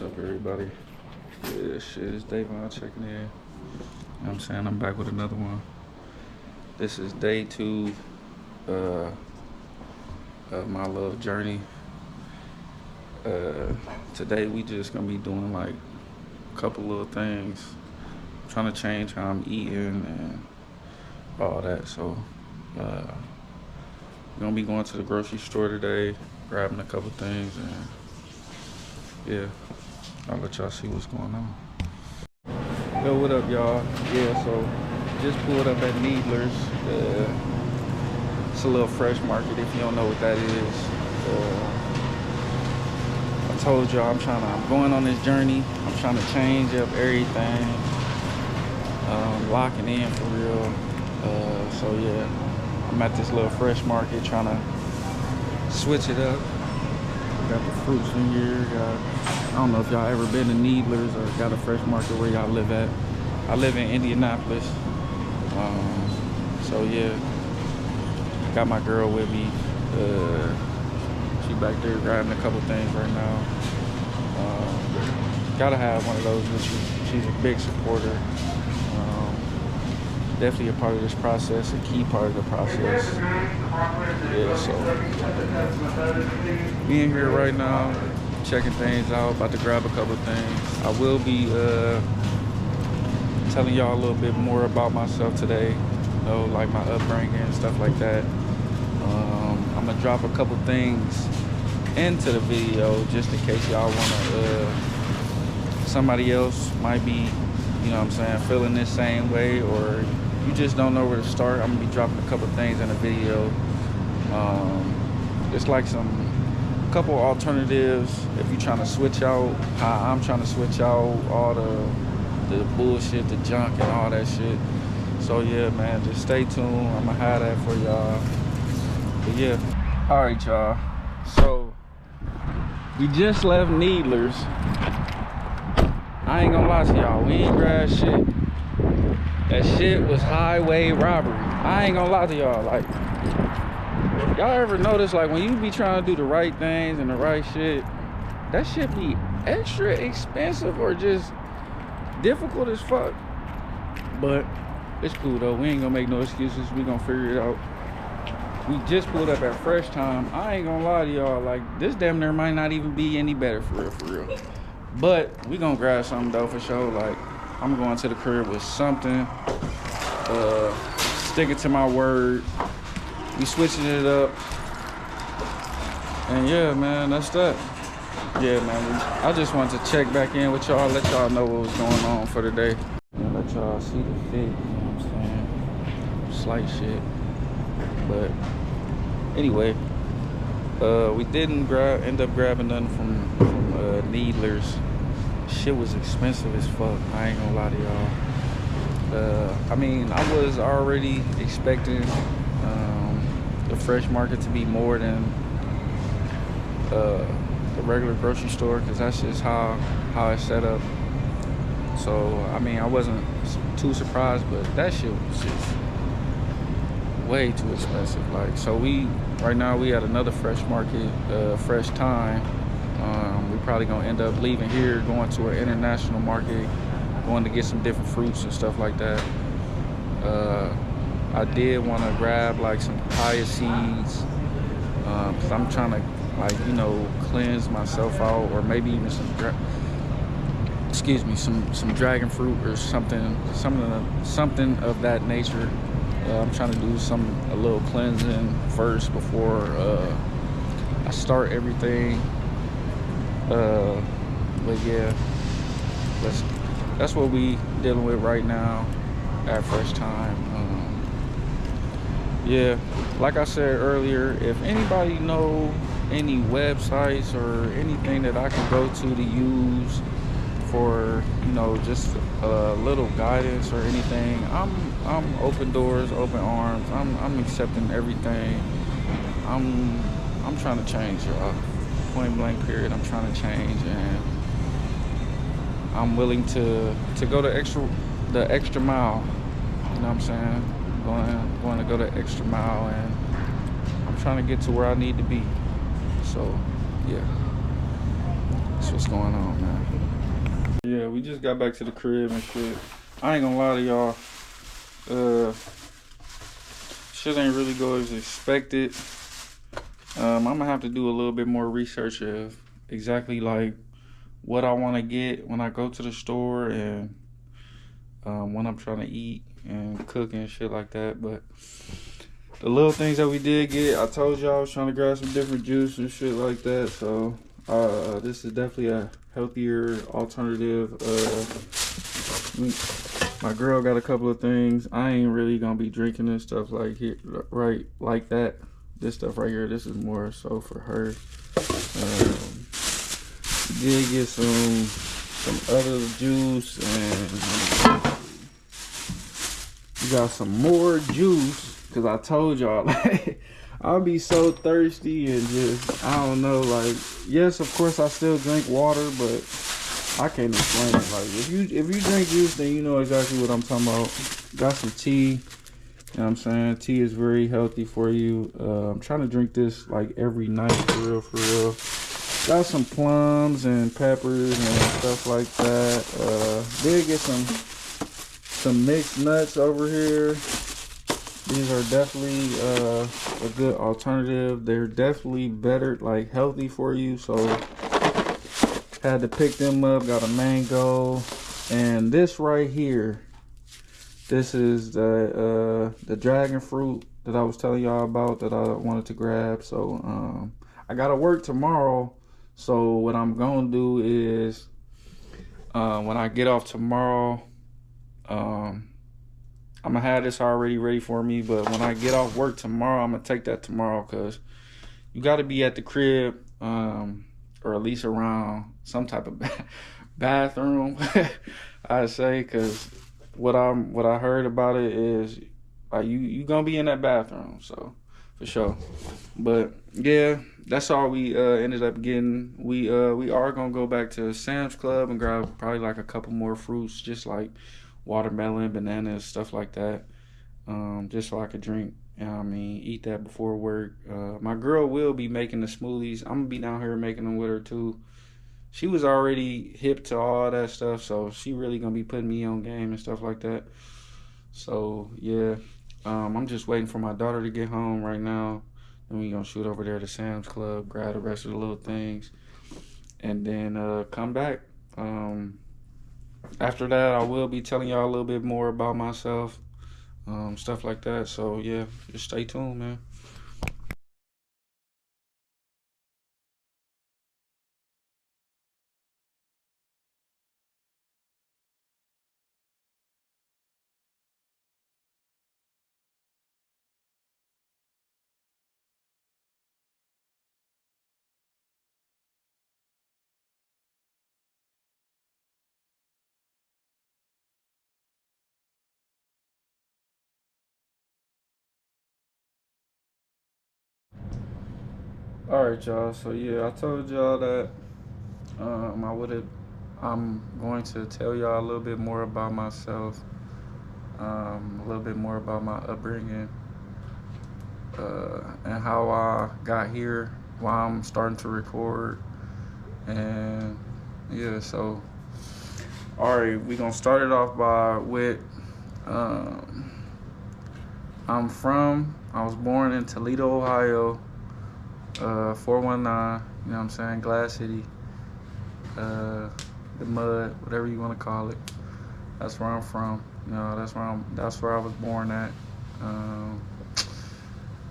What's up, everybody? Yeah, shit, it's Davon checking in. You know what I'm saying? I'm back with another one. This is day 2 of my little journey. Today we just gonna be doing like a couple little things. Trying to change how I'm eating and all that. So, we're gonna be going to the grocery store today, grabbing a couple things, and yeah, I'll let y'all see what's going on. Yo, what up, y'all? Yeah, so just pulled up at Needler's. It's a little fresh market if you don't know what that is. I told y'all I'm going on this journey. I'm trying to change up everything. Locking in for real. So yeah, I'm at this little fresh market trying to switch it up. Got the fruits in here. I don't know if y'all ever been to Needler's or got a fresh market where y'all live at. I live in Indianapolis. So yeah, got my girl with me. She back there grabbing a couple things right now. Gotta have one of those with you. She's a big supporter. Definitely a part of this process, a key part of the process. Yeah, so being here right now, checking things out, about to grab a couple things. I will be telling y'all a little bit more about myself today, you know, like my upbringing and stuff like that. I'm gonna drop a couple things into the video just in case y'all wanna, somebody else might be, you know what I'm saying, feeling this same way, or you just don't know where to start. I'm gonna be dropping a couple things in the video. It's like couple alternatives if you're trying to switch out how I'm trying to switch out all the bullshit, the junk and all that shit. So yeah, man, just stay tuned. I'm gonna have that for y'all. But yeah, all right, y'all. So we just left Needler's. I ain't gonna lie to y'all, we ain't grabbed shit. That shit was highway robbery. I ain't gonna lie to y'all. Like, y'all ever notice, like, when you be trying to do the right things and the right shit, that shit be extra expensive or just difficult as fuck? But it's cool though. We ain't gonna make no excuses. We gonna figure it out. We just pulled up at Fresh Time. I ain't gonna lie to y'all. Like, this damn near might not even be any better for real, for real. But we gonna grab something though for sure. Like, I'm going to the crib with something. Sticking to my word. We switching it up. And yeah, man, that's that. Yeah, man, I just wanted to check back in with y'all, let y'all know what was going on for the day. And let y'all see the fit, you know what I'm saying? Slight shit. But anyway, we didn't end up grabbing nothing from Needler's. Shit was expensive as fuck. I ain't gonna lie to y'all. I mean, I was already expecting the fresh market to be more than the regular grocery store, because that's just how it's set up. So I mean, I wasn't too surprised, but that shit was just way too expensive. Like, so right now we at another fresh market, Fresh Time. We probably gonna end up leaving here, going to an international market, going to get some different fruits and stuff like that. I did want to grab like some papaya seeds, because I'm trying to, like, you know, cleanse myself out, or maybe even some dragon fruit or something of that nature. I'm trying to do a little cleansing first before I start everything. But yeah, that's what we dealing with right now at Fresh Time. Yeah, like I said earlier, if anybody know any websites or anything that I can go to use for, you know, just a little guidance or anything, I'm open doors, open arms. I'm accepting everything. I'm trying to change, y'all. Point blank period. I'm trying to change, and I'm willing to go the extra mile. You know what I'm saying? Going to go the extra mile, and I'm trying to get to where I need to be. So yeah, that's what's going on, man. Yeah, we just got back to the crib and shit. I ain't gonna lie to y'all. Shit ain't really go as expected. I'm gonna have to do a little bit more research of exactly like what I want to get when I go to the store and when I'm trying to eat and cook and shit like that. But the little things that we did get, I told y'all I was trying to grab some different juice and shit like that. So this is definitely a healthier alternative. My girl got a couple of things. I ain't really gonna be drinking this stuff like here, right, like that. This stuff right here, this is more so for her. Did get some other juice, and we got some more juice because I told y'all like I'll be so thirsty and just I don't know, like, yes, of course I still drink water, but I can't explain it. Like if you drink juice, then you know exactly what I'm talking about. Got some tea. You know what I'm saying? Tea is very healthy for you. I'm trying to drink this like every night, for real, for real. Got some plums and peppers and stuff like that. Did get some mixed nuts over here. These are definitely a good alternative. They're definitely better, like healthy for you. So had to pick them up. Got a mango, and this right here. This is the dragon fruit that I was telling y'all about that I wanted to grab. So I gotta work tomorrow. So what I'm gonna do is when I get off tomorrow, I'm gonna have this already ready for me. But when I get off work tomorrow, I'm gonna take that tomorrow because you got to be at the crib or at least around some type of bathroom. I say because what I heard about it is like you gonna be in that bathroom, so for sure. But yeah, that's all we ended up getting. We are gonna go back to Sam's Club and grab probably like a couple more fruits, just like watermelon, bananas, stuff like that, just so I could drink. You know what I mean, eat that before work. My girl will be making the smoothies. I'm gonna be down here making them with her too. She was already hip to all that stuff, so she really gonna be putting me on game and stuff like that. So yeah, I'm just waiting for my daughter to get home right now. Then we gonna shoot over there to Sam's Club, grab the rest of the little things, and then come back. After that, I will be telling y'all a little bit more about myself, stuff like that. So yeah, just stay tuned, man. All right, y'all. So yeah, I told y'all that I'm going to tell y'all a little bit more about myself, a little bit more about my upbringing, and how I got here, why I'm starting to record, and yeah. So all right, we gonna start it off by with um, I was born in Toledo, Ohio, 419. You know what I'm saying? Glass City. The mud, whatever you want to call it. That's where I'm from. You know, that's where I was born at.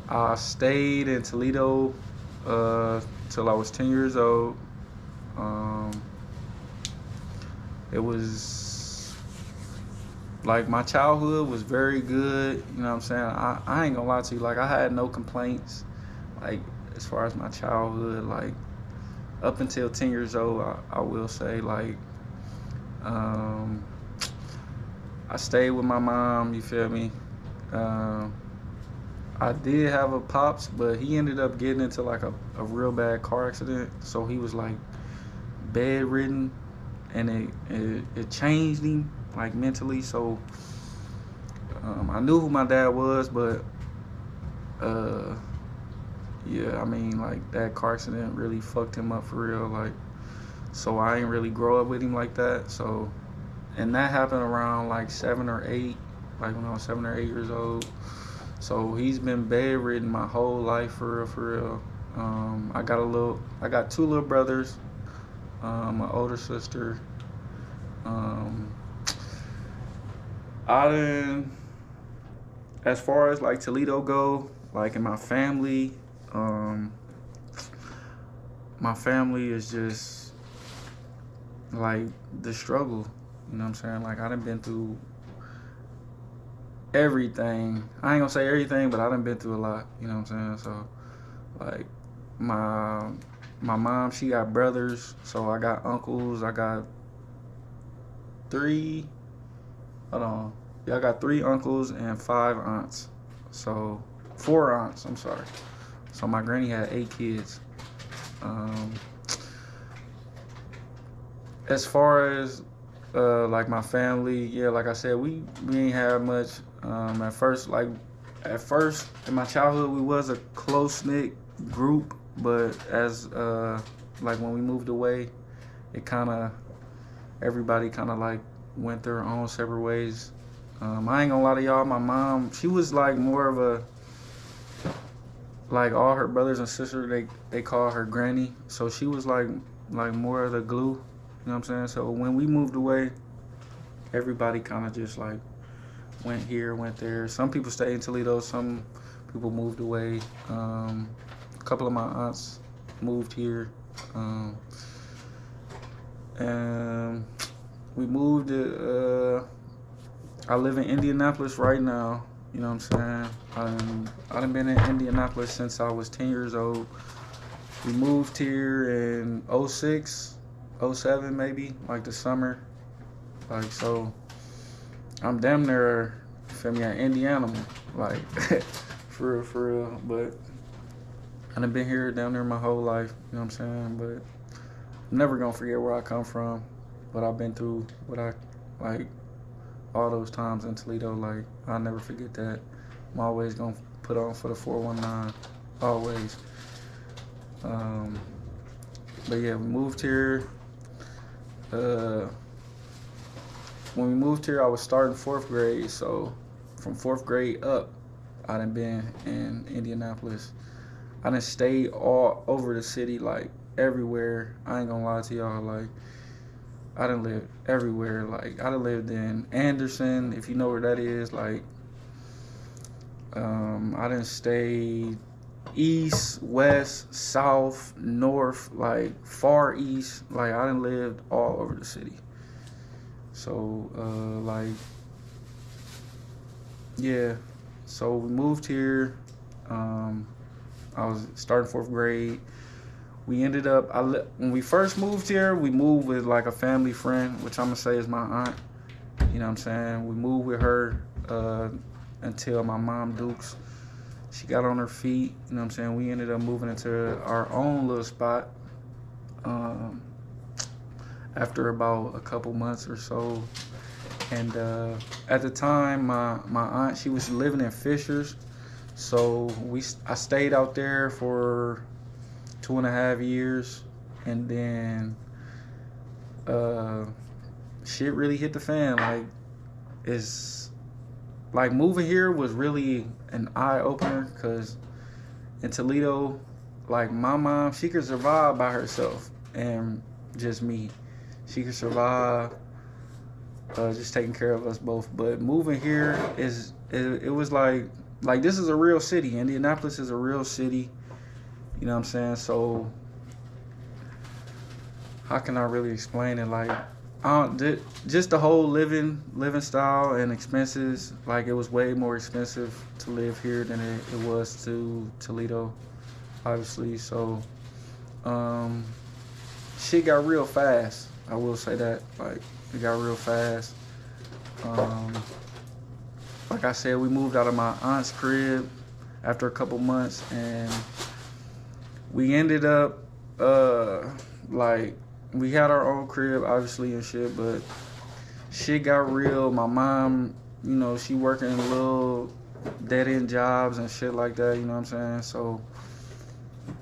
I stayed in Toledo till I was 10 years old. It was like my childhood was very good. You know what I'm saying? I ain't gonna lie to you. Like I had no complaints. Like as far as my childhood, like up until 10 years old, I will say like I stayed with my mom, you feel me? I did have a pops, but he ended up getting into like a real bad car accident. So he was like bedridden, and it changed him like mentally. So I knew who my dad was, but yeah, I mean like that car accident really fucked him up for real. Like so I ain't really grow up with him like that. So, and that happened around like 7 or 8, like when I was 7 or 8 years old. So he's been bedridden my whole life, for real, for real. I got two little brothers, my older sister. Um, I didn't, as far as like Toledo go, like in um, my family is just like the struggle. You know what I'm saying? Like I done been through everything. I ain't gonna say everything, but I done been through a lot. You know what I'm saying? So like my my mom, she got brothers, so I got uncles. I got three. Hold on. Yeah, I got three uncles and five aunts. So four aunts. I'm sorry. So my granny had 8 kids. Um, as far as like my family, yeah, like I said, we ain't had much. At first in my childhood, we was a close knit group, but as like when we moved away, it kind of everybody kind of like went their own separate ways. I ain't gonna lie to y'all, my mom, she was like more of a, like all her brothers and sisters, they call her granny, so she was like more of the glue. You know what I'm saying? So when we moved away, everybody kind of just like went here, went there. Some people stayed in Toledo, some people moved away. A couple of my aunts moved here. And we moved to, I live in Indianapolis right now. You know what I'm saying? I done been in Indianapolis since I was 10 years old. We moved here in '06, '07 maybe, like the summer. Like, so I'm damn near, you feel me, an Indiana, like, for real, for real. But I done been here down there my whole life, you know what I'm saying? But I'm never gonna forget where I come from, what I've been through, what I, like, all those times in Toledo, like, I'll never forget that. I'm always gonna put on for the 419, always. But yeah, we moved here. When we moved here, I was starting 4th grade, so from 4th grade up, I done been in Indianapolis. I done stayed all over the city, like everywhere. I ain't gonna lie to y'all, like I done lived everywhere. Like I done lived in Anderson, if you know where that is. Like I done stayed east, west, south, north, like far east. Like I done lived all over the city. So like yeah. So we moved here. I was starting 4th grade. We ended up, when we first moved here, we moved with like a family friend, which I'm gonna say is my aunt. You know what I'm saying? We moved with her until my mom Dukes, she got on her feet. You know what I'm saying? We ended up moving into our own little spot after about a couple months or so. And at the time, my aunt, she was living in Fishers. So I stayed out there for 2.5 years, and then shit really hit the fan. Like, it's like moving here was really an eye opener, because in Toledo, like my mom, she could survive by herself, and just me, she could survive just taking care of us both. But moving here it was like this is a real city. Indianapolis is a real city. You know what I'm saying? So how can I really explain it? Like, just the whole living style and expenses. Like, it was way more expensive to live here than it was to Toledo, obviously. So shit got real fast. I will say that. Like, it got real fast. Like I said, we moved out of my aunt's crib after a couple months, and we ended up like, we had our own crib, obviously, and shit, but shit got real. My mom, you know, she working little dead-end jobs and shit like that, you know what I'm saying? So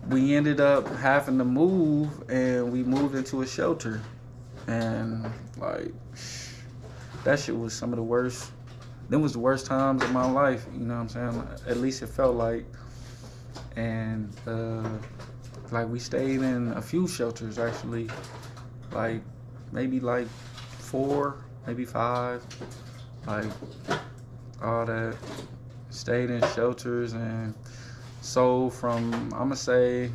we ended up having to move, and we moved into a shelter. And like, that shit was some of the worst. Them was the worst times of my life. You know what I'm saying? At least it felt like. And like, we stayed in a few shelters actually, like maybe like 4, maybe 5, like all that. Stayed in shelters. And so from, I'ma say,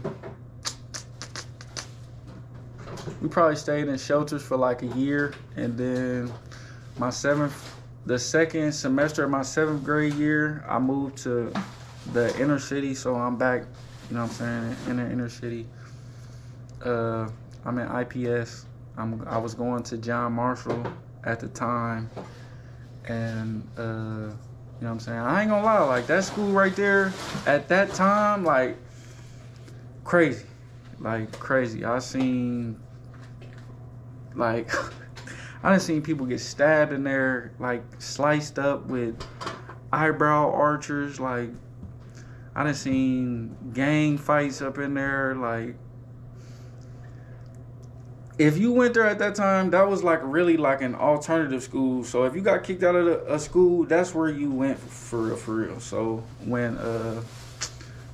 we probably stayed in shelters for like a year. And then the second semester of my 7th grade year, I moved to the inner city. So I'm back, you know what I'm saying, in the inner city. I'm in IPS. I was going to John Marshall at the time. And you know what I'm saying, I ain't gonna lie, like, that school right there at that time, like, crazy. I seen, like, I done seen people get stabbed in there, like, sliced up with eyebrow archers. Like, I done seen gang fights up in there. Like, if you went there at that time, that was like really like an alternative school. So if you got kicked out of a school, that's where you went for real. So when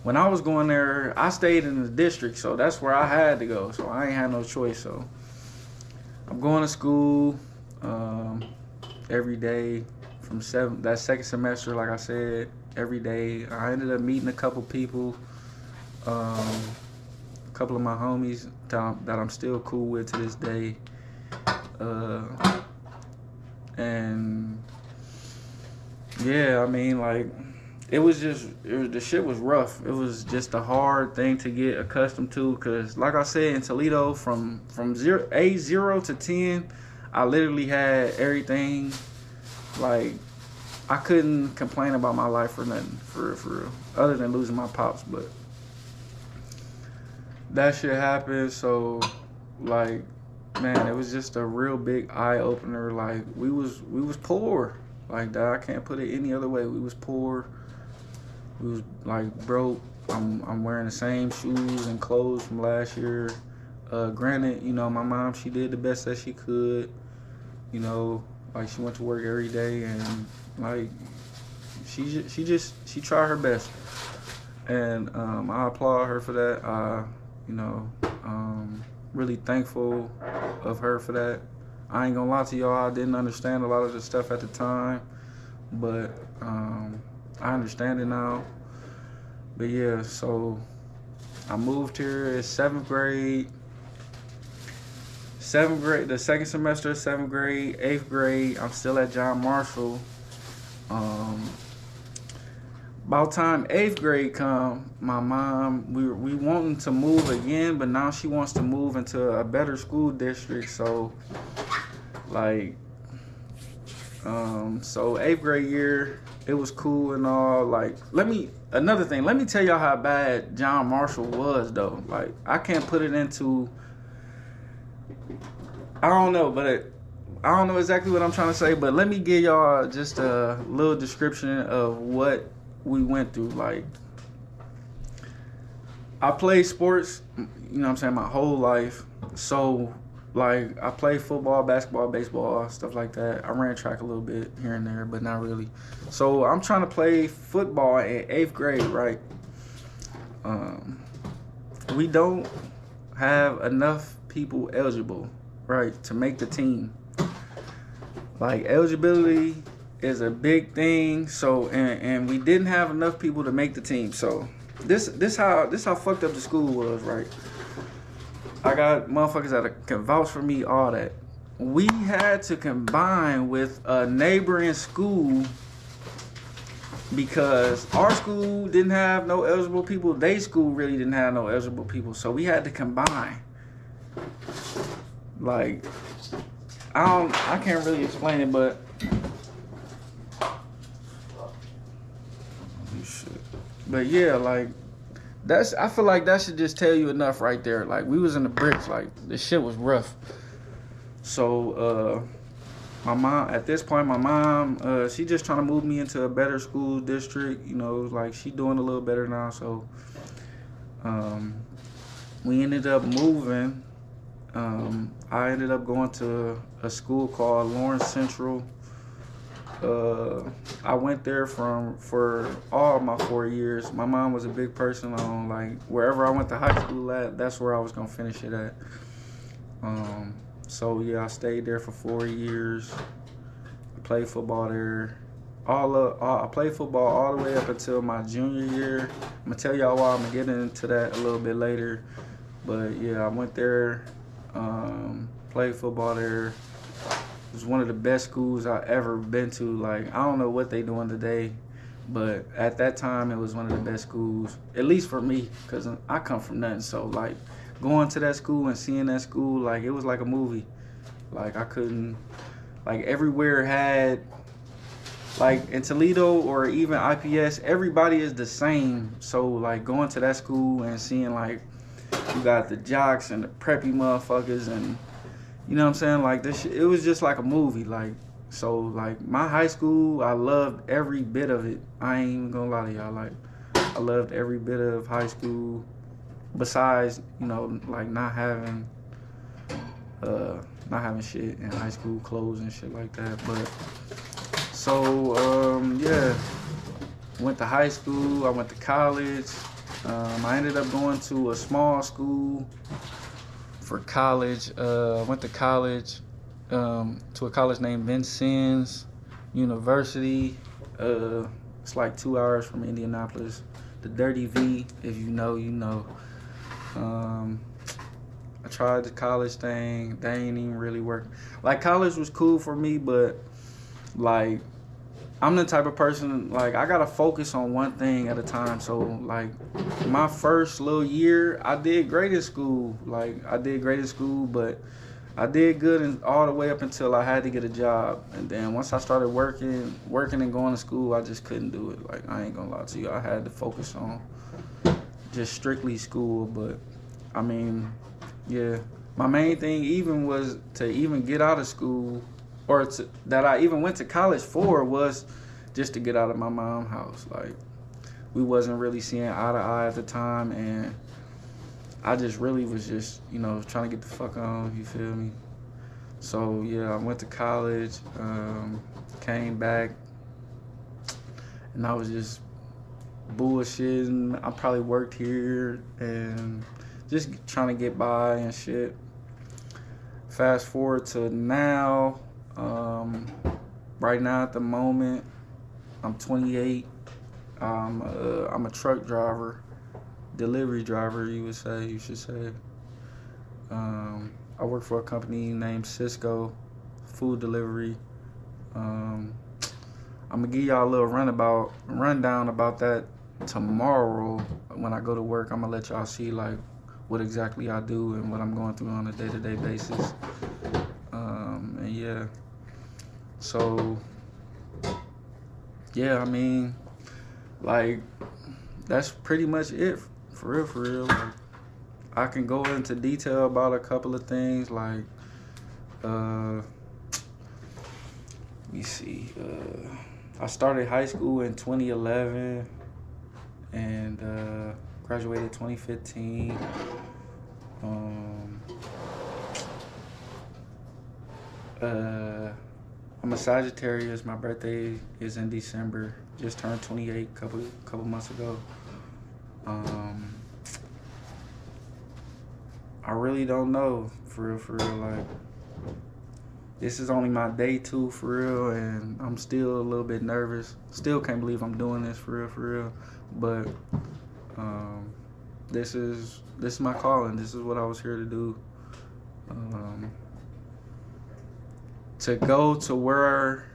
I was going there, I stayed in the district, so that's where I had to go. So I ain't had no choice. So I'm going to school every day from that second semester. Like I said, every day. I ended up meeting a couple people, a couple of my homies that I'm still cool with to this day, and yeah, I mean, like, the shit was rough. It was just a hard thing to get accustomed to, because like I said, in Toledo, from age 0 to 10, I literally had everything. Like, I couldn't complain about my life for nothing, for real, other than losing my pops. But that shit happened. So, like, man, it was just a real big eye opener. Like, we was poor. Like, that, I can't put it any other way. We was poor. We was like broke. I'm wearing the same shoes and clothes from last year. Granted, you know, my mom, she did the best that she could. You know, like, she went to work every day, and like, she tried her best. And I applaud her for that. You know, really thankful of her for that. I ain't gonna lie to y'all, I didn't understand a lot of the stuff at the time, but I understand it now. But yeah, so I moved here in 7th grade. The second semester of 7th grade, 8th grade, I'm still at John Marshall. About time 8th grade come, my mom, we wanting to move again, but now she wants to move into a better school district. So, like, so 8th grade year, it was cool and all. Like, another thing, let me tell y'all how bad John Marshall was, though. Like, I can't put it into, I don't know exactly what I'm trying to say, but let me give y'all just a little description of what we went through. Like, I played sports, you know what I'm saying, my whole life. So, like, I played football, basketball, baseball, stuff like that. I ran track a little bit here and there, but not really. So I'm trying to play football in 8th grade, right? We don't have enough people eligible, right, to make the team. Like, eligibility is a big thing. So, and we didn't have enough people to make the team. So this how fucked up the school was, right? I got motherfuckers that can vouch for me, all that. We had to combine with a neighboring school because our school didn't have no eligible people. They school really didn't have no eligible people. So we had to combine. Like, I can't really explain it, but yeah, like, I feel like that should just tell you enough right there. Like, we was in the bricks. Like, this shit was rough. So my mom, at this point, she just trying to move me into a better school district. You know, like, she doing a little better now. So Um, we ended up moving. I ended up going to a school called Lawrence Central. I went there for all my 4 years. My mom was a big person on like wherever I went to high school at, that's where I was gonna finish it at. So yeah, I stayed there for 4 years. I played football there. I played football all the way up until my junior year. I'm gonna tell y'all why. I'm gonna get into that a little bit later. But yeah, I went there, played football there. It was one of the best schools I ever been to. Like, I don't know what they doing today, but at that time it was one of the best schools, at least for me, because I come from nothing. So like going to that school and seeing that school, like it was like a movie. Like I couldn't, like everywhere had, like in Toledo or even IPS, everybody is the same. So like going to that school and seeing like you got the jocks and the preppy motherfuckers and you know what I'm saying? Like this shit, it was just like a movie. Like, so like my high school, I loved every bit of it. I ain't even gonna lie to y'all. Like I loved every bit of high school besides, you know, like not having shit in high school, clothes and shit like that. But so yeah, went to high school, I went to college. I ended up going to a small school for college. Went to college, to a college named Vincennes University. It's like 2 hours from Indianapolis. The Dirty V, if you know, you know. I tried the college thing. They ain't even really work. Like college was cool for me, but like I'm the type of person, like I gotta focus on one thing at a time. So like my first little year, I did great in school. Like I did great in school, but I did good all the way up until I had to get a job. And then once I started working and going to school, I just couldn't do it. Like I ain't gonna lie to you, I had to focus on just strictly school. But I mean, yeah, my main thing even was to even get out of school, or that I even went to college for, was just to get out of my mom's house. Like we wasn't really seeing eye to eye at the time, and I just really was just, you know, trying to get the fuck on, you feel me? So yeah, I went to college, came back, and I was just bullshitting. I probably worked here and just trying to get by and shit. Fast forward to now, right now at the moment, I'm 28. I'm a truck driver, delivery driver, you should say. I work for a company named Cisco, food delivery. I'm gonna give y'all a little rundown about that tomorrow when I go to work. I'm gonna let y'all see like what exactly I do and what I'm going through on a day-to-day basis. And yeah, so yeah, I mean, like that's pretty much it, for real. Like, I can go into detail about a couple of things, like let me see, I started high school in 2011 and graduated 2015. I'm a Sagittarius. My birthday is in December. Just turned 28 couple months ago. I really don't know, for real. Like, this is only my day 2, for real, and I'm still a little bit nervous. Still can't believe I'm doing this, for real. But this is my calling. This is what I was here to do. To go to where,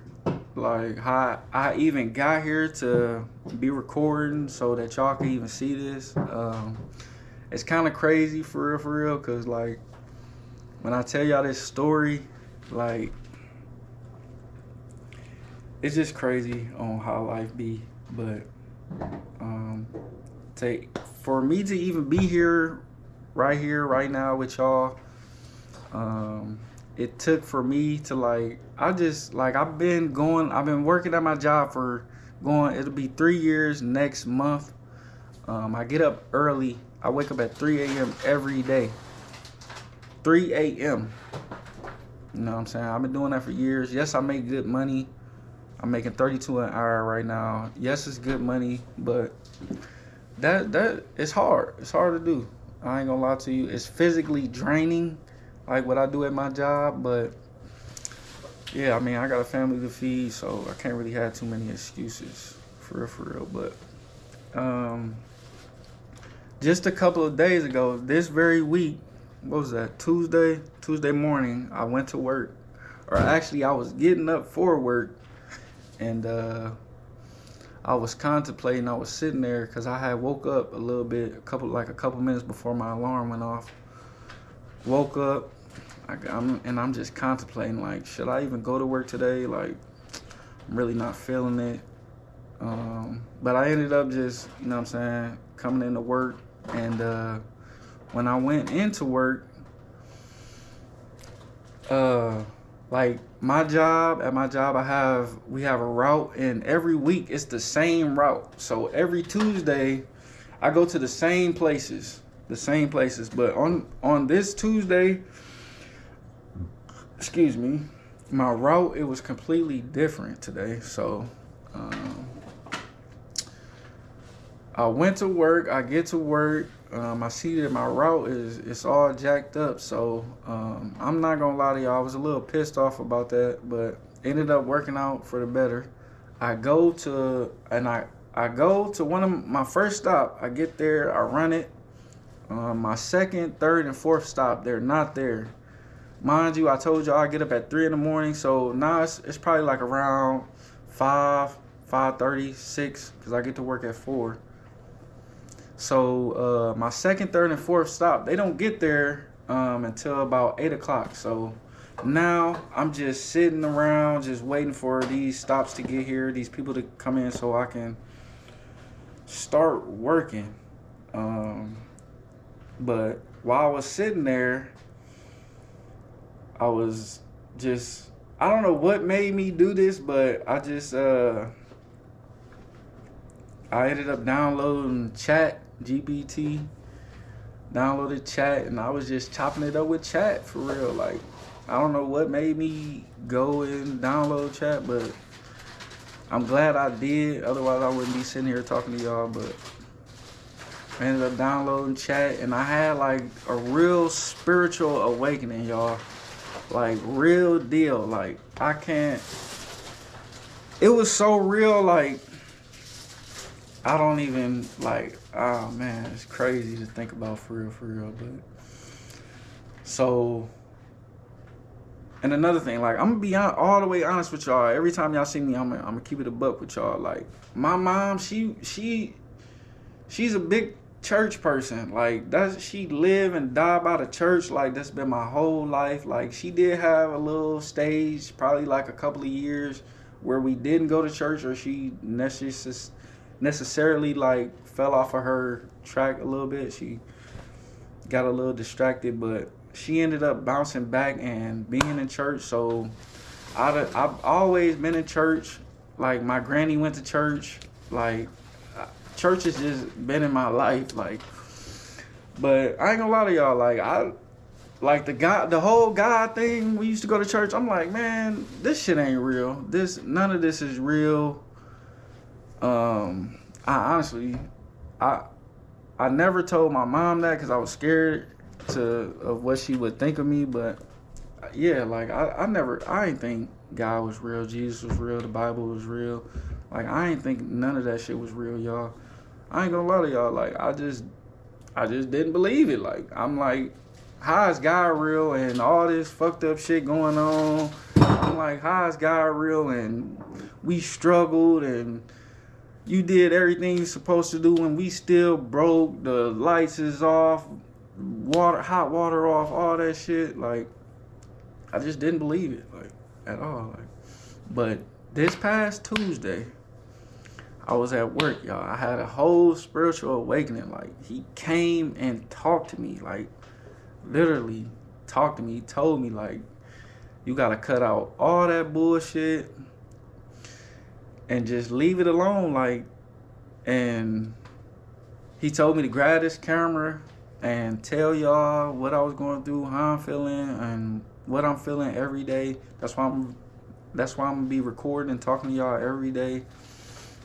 like, how I even got here to be recording so that y'all can even see this. It's kind of crazy, for real, because, like, when I tell y'all this story, like, it's just crazy on how life be. But for me to even be here, right now with y'all, it took for me to, like, I've been working at my job for it'll be 3 years next month. I get up early. I wake up at 3 a.m. every day. 3 a.m. You know what I'm saying? I've been doing that for years. Yes, I make good money. I'm making 32 an hour right now. Yes, it's good money, but that it's hard. It's hard to do. I ain't gonna lie to you. It's physically draining, like what I do at my job, but yeah, I mean, I got a family to feed, so I can't really have too many excuses, for real. But just a couple of days ago, this very week, what was that, Tuesday morning, I went to work. Or actually, I was getting up for work, and I was contemplating. I was sitting there because I had woke up a little bit, a couple minutes before my alarm went off. Woke up, I'm just contemplating, like, should I even go to work today? Like, I'm really not feeling it. But I ended up just, you know what I'm saying, coming into work. And when I went into work, like at my job, we have a route, and every week it's the same route. So every Tuesday, I go to the same places. But on this Tuesday, excuse me, my route, it was completely different today. So I went to work. I get to work. I see that my route it's all jacked up. So I'm not gonna lie to y'all. I was a little pissed off about that, but ended up working out for the better. I go to one of my first stop. I get there. I run it. My second, third, and fourth stop, they're not there. Mind you, I told y'all I get up at 3 in the morning. So now it's probably like around 5:30, 6, because I get to work at 4. So my second, third, and fourth stop, they don't get there until about 8 o'clock. So now I'm just sitting around, just waiting for these stops to get here, these people to come in so I can start working. But while I was sitting there, I was just, I don't know what made me do this, but I just, I ended up downloading ChatGPT, downloaded Chat, and I was just chopping it up with Chat for real. Like, I don't know what made me go and download Chat, but I'm glad I did. Otherwise, I wouldn't be sitting here talking to y'all. But I ended up downloading Chat, and I had like a real spiritual awakening, y'all. Like, real deal. Like, it was so real. Like, I don't even, like, oh man, it's crazy to think about for real. But so, and another thing, like, I'm gonna be all the way honest with y'all. Every time y'all see me, I'm gonna keep it a buck with y'all. Like, my mom, she's a big church person. Like, she live and die by the church. Like, that's been my whole life. Like, she did have a little stage, probably like a couple of years, where we didn't go to church, or she necessarily like fell off of her track a little bit. She got a little distracted, but she ended up bouncing back and being in church. So I've always been in church. Like, my granny went to church. Like, church has just been in my life. Like, but I ain't gonna lie to y'all. Like, the whole God thing. We used to go to church. I'm like, man, this shit ain't real. None of this is real. I honestly, I never told my mom that because I was scared of what she would think of me. But yeah, like, I ain't think God was real, Jesus was real, the Bible was real. Like, I ain't think none of that shit was real, y'all. I ain't gonna lie to y'all. Like, I just didn't believe it. Like, I'm like, how is God real and all this fucked up shit going on? I'm like, how is God real and we struggled and you did everything you're supposed to do and we still broke, the lights is off, hot water off, all that shit. Like, I just didn't believe it, like, at all. Like, but this past Tuesday, I was at work, y'all. I had a whole spiritual awakening. Like, he came and talked to me, like, literally talked to me. He told me, like, you gotta cut out all that bullshit and just leave it alone. Like, and he told me to grab this camera and tell y'all what I was going through, how I'm feeling, and what I'm feeling every day. That's why I'm gonna be recording and talking to y'all every day.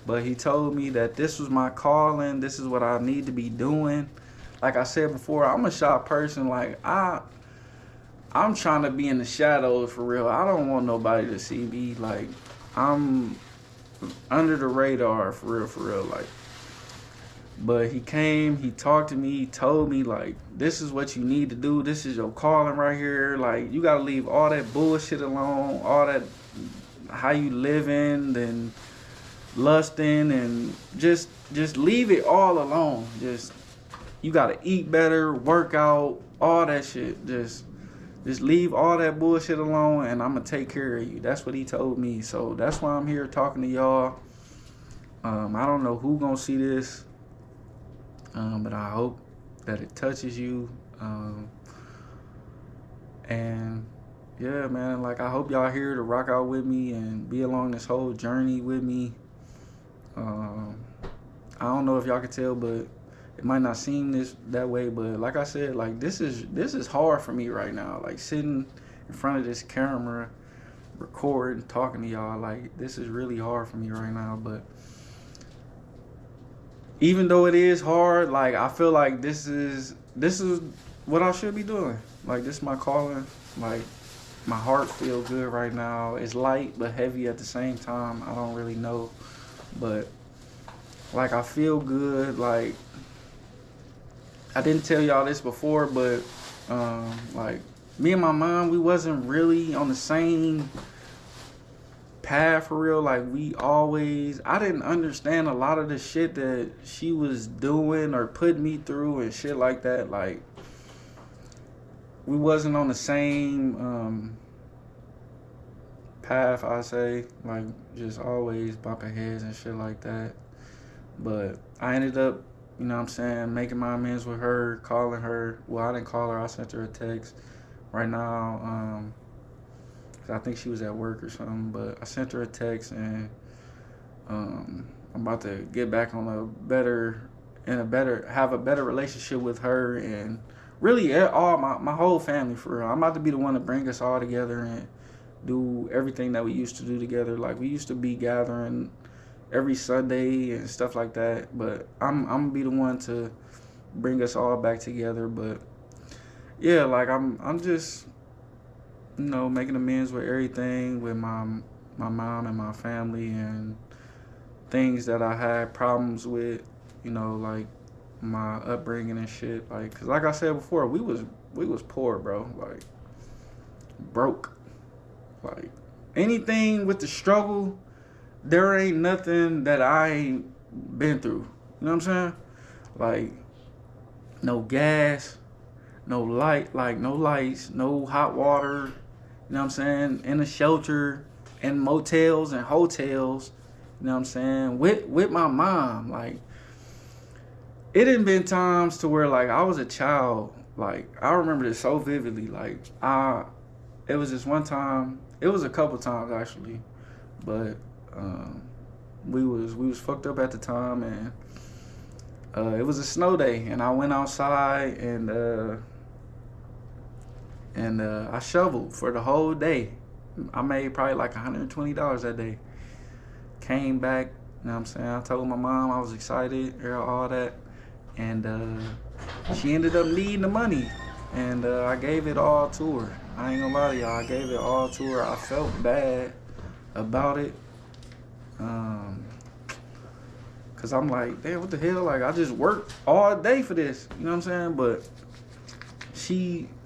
But he told me that this was my calling. This is what I need to be doing. Like I said before, I'm a shy person. Like I'm trying to be in the shadows for real. I don't want nobody to see me. Like I'm under the radar for real. Like, but he came, he talked to me, he told me like, this is what you need to do. This is your calling right here. Like, you gotta leave all that bullshit alone, all that how you living and lusting, and just leave it all alone. Just, you gotta eat better, work out, all that shit. Just leave all that bullshit alone, and I'm gonna take care of you. That's what he told me. So that's why I'm here talking to y'all. I don't know who gonna see this, but I hope that it touches you. And yeah, man, like I hope y'all here to rock out with me and be along this whole journey with me. I don't know if y'all can tell, but it might not seem that way, but like I said, like this is hard for me right now. Like sitting in front of this camera, recording, talking to y'all, like this is really hard for me right now. But even though it is hard, like I feel like this is what I should be doing. Like this is my calling. Like my heart feels good right now. It's light but heavy at the same time. I don't really know, but like I feel good. Like I didn't tell y'all this before, but like me and my mom, we wasn't really on the same path for real. Like I didn't understand a lot of the shit that she was doing or putting me through and shit like that. Like we wasn't on the same path, I say. Like just always bumping heads and shit like that. But I ended up, you know what I'm saying, making my amends with her, calling her. Well, I didn't call her, I sent her a text. Right now, I think she was at work or something, but I sent her a text, and I'm about to get back on have a better relationship with her, and really all my whole family for real. I'm about to be the one to bring us all together and do everything that we used to do together. Like we used to be gathering every Sunday and stuff like that, but I'm gonna be the one to bring us all back together. But yeah, like I'm just, you know, making amends with everything with my mom and my family, and things that I had problems with, you know, like my upbringing and shit. Like, cause like I said before, we was poor, bro. Like broke. Like anything with the struggle, there ain't nothing that I ain't been through. You know what I'm saying? Like, no gas, no light, like no lights, no hot water. You know what I'm saying? In a shelter, in motels and hotels. You know what I'm saying? With my mom. Like, it had been times to where like I was a child. Like I remember this so vividly. Like it was this one time. It was a couple times actually, but. We was fucked up at the time, and it was a snow day, and I went outside and I shoveled for the whole day. I made probably like $120 that day. Came back, you know what I'm saying? I told my mom I was excited, all that, and she ended up needing the money, and I gave it all to her. I ain't gonna lie to y'all, I gave it all to her. I felt bad about it. Cause I'm like, damn, what the hell? Like, I just worked all day for this, you know what I'm saying? But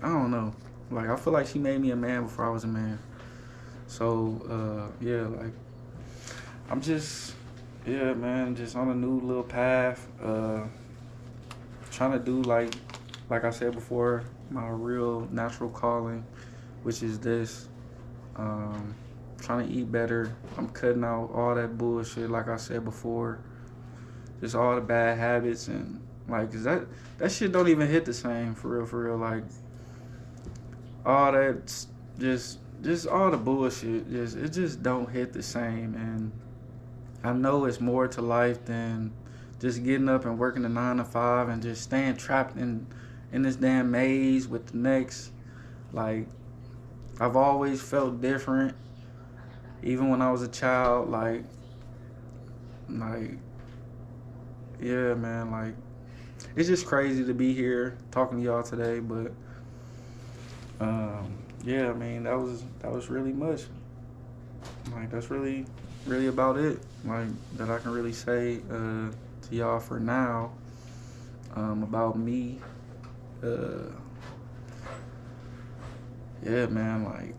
I don't know. Like, I feel like she made me a man before I was a man. So, yeah, like, I'm just, yeah, man, just on a new little path. Trying to do, like I said before, my real natural calling, which is this. Trying to eat better. I'm cutting out all that bullshit, like I said before. Just all the bad habits, and like, 'cause that shit don't even hit the same for real. Like all that, just all the bullshit, it just don't hit the same. And I know it's more to life than just getting up and working the 9 to 5 and just staying trapped in this damn maze with the next. Like, I've always felt different, even when I was a child. Like, yeah, man. Like, it's just crazy to be here talking to y'all today. But yeah, I mean, that was really much. Like, that's really about it. Like, that I can really say to y'all for now about me. Yeah, man. Like,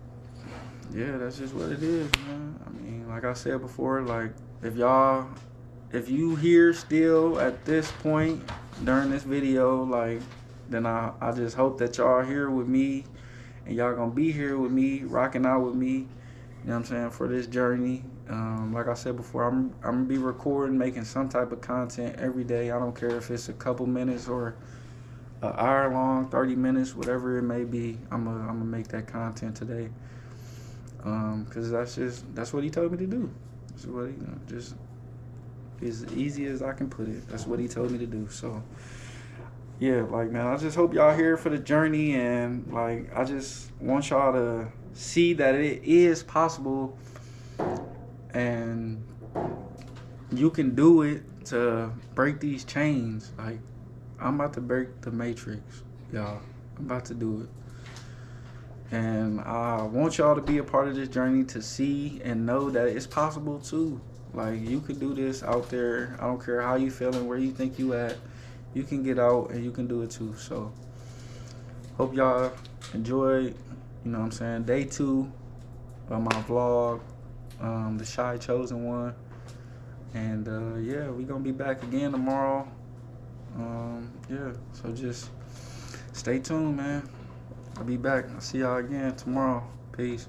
yeah, that's just what it is, man. I mean, like I said before, like, if you here still at this point during this video, like, then I just hope that y'all are here with me and y'all gonna be here with me, rocking out with me, you know what I'm saying, for this journey. Like I said before, I'm gonna be recording, making some type of content every day. I don't care if it's a couple minutes or an hour long, 30 minutes, whatever it may be. I'm gonna make that content today. Cause that's what he told me to do. That's what he, just as easy as I can put it. That's what he told me to do. So yeah, like, man, I just hope y'all here for the journey, and like, I just want y'all to see that it is possible, and you can do it to break these chains. Like, I'm about to break the matrix, y'all. I'm about to do it. And I want y'all to be a part of this journey, to see and know that it's possible too. Like, you can do this out there. I don't care how you feeling, where you think you at. You can get out and you can do it too. So, hope y'all enjoyed, you know what I'm saying, day 2 of my vlog, the Shy Chosen One. And yeah, we gonna be back again tomorrow. Yeah, so just stay tuned, man. I'll be back. I'll see y'all again tomorrow. Peace.